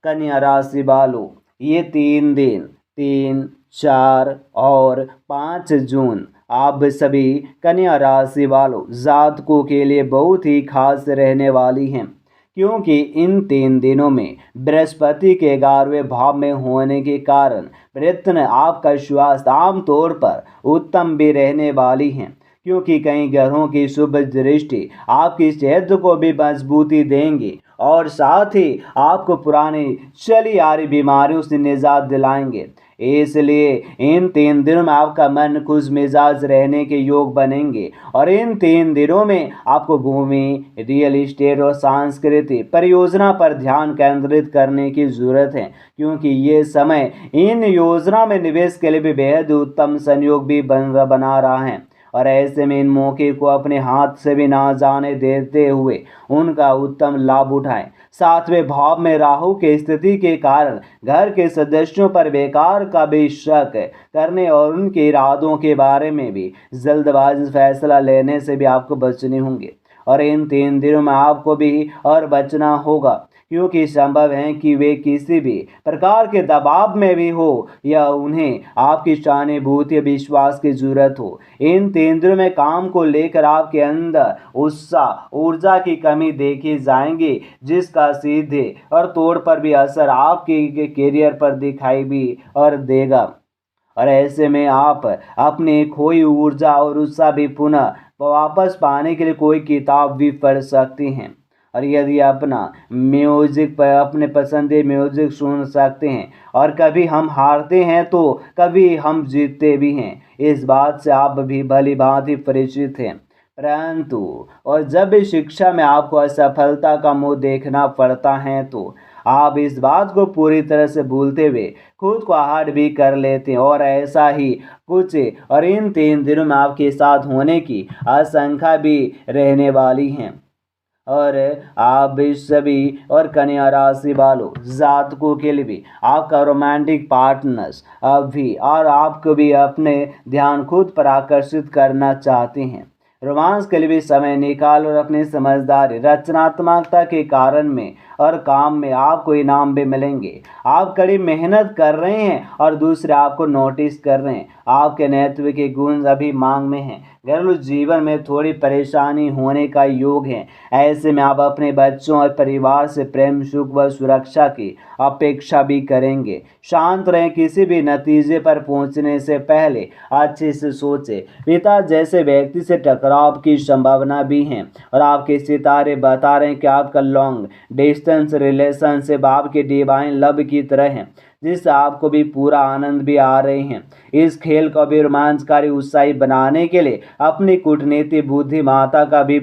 कन्या राशि वालों, ये 3 दिन 3, 4 और 5 जून आप सभी कन्या राशि वालों जातकों के लिए बहुत ही खास रहने वाली हैं, क्योंकि इन 3 दिनों में बृहस्पति के 11वें भाव में होने के कारण प्रयत्न आपका स्वास्थ्य आमतौर पर उत्तम भी रहने वाली हैं, क्योंकि कई ग्रहों की शुभ दृष्टि आपकी सेहत को भी मजबूती देंगी और साथ ही आपको पुरानी चली आ रही बीमारियों से निजात दिलाएंगे। इसलिए इन 3 दिनों में आपका मन खुश मिजाज रहने के योग बनेंगे और इन 3 दिनों में आपको भूमि, रियल एस्टेट और सांस्कृतिक परियोजना पर ध्यान केंद्रित करने की जरूरत है, क्योंकि ये समय इन योजना में निवेश के लिए भी बेहद उत्तम संयोग भी बना रहा है और ऐसे में इन मौके को अपने हाथ से भी ना जाने देते हुए उनका उत्तम लाभ उठाएं। 7वें भाव में राहु की स्थिति के कारण घर के सदस्यों पर बेकार का भी शक करने और उनके इरादों के बारे में भी जल्दबाजी फैसला लेने से भी आपको बचने होंगे और इन 3 दिनों में आपको भी और बचना होगा, क्योंकि संभव है कि वे किसी भी प्रकार के दबाव में भी हो या उन्हें आपकी सहानुभूति विश्वास की जरूरत हो। इन 3 दिनों में काम को लेकर आपके अंदर उत्साह ऊर्जा की कमी देखी जाएंगी, जिसका सीधे और तौर पर भी असर आपके करियर पर दिखाई भी और देगा और ऐसे में आप अपनी खोई ऊर्जा और उत्साह भी पुनः वापस पाने के लिए कोई किताब भी पढ़ सकती हैं और यदि अपना म्यूजिक पर अपने पसंदीदा म्यूजिक सुन सकते हैं और कभी हम हारते हैं तो कभी हम जीतते भी हैं, इस बात से आप भी भली भांति परिचित हैं। परंतु और जब भी शिक्षा में आपको असफलता का मुंह देखना पड़ता है तो आप इस बात को पूरी तरह से भूलते हुए खुद को आहट भी कर लेते हैं और ऐसा ही कुछ और इन 3 दिनों में आपके साथ होने की आशंका भी रहने वाली हैं और आप भी सभी और कन्या राशि वालों जातकों के लिए भी आपका रोमांटिक पार्टनर्स अभी और आपको भी अपने ध्यान खुद पर आकर्षित करना चाहते हैं। रोमांस के लिए भी समय निकाल और अपनी समझदारी रचनात्मकता के कारण में और काम में आपको इनाम भी मिलेंगे। आप कड़ी मेहनत कर रहे हैं और दूसरे आपको नोटिस कर रहे हैं। आपके नेतृत्व के गुण अभी मांग में हैं। घरेलू जीवन में थोड़ी परेशानी होने का योग है। ऐसे में आप अपने बच्चों और परिवार से प्रेम, सुख व सुरक्षा की अपेक्षा भी करेंगे। शांत रहें, किसी भी नतीजे पर पहुंचने से पहले अच्छे से सोचें। पिता जैसे व्यक्ति से टकराव की संभावना भी है और आपके सितारे बता रहे हैं कि आपका लॉन्ग डिस्टेंस रिलेशनशिप आपके डिवाइन लव की तरह है, जिससे आपको भी पूरा आनंद भी आ रहे हैं। इस खेल को भी रोमांचकारी उत्साही बनाने के लिए अपनी कूटनीति बुद्धिमत्ता का भी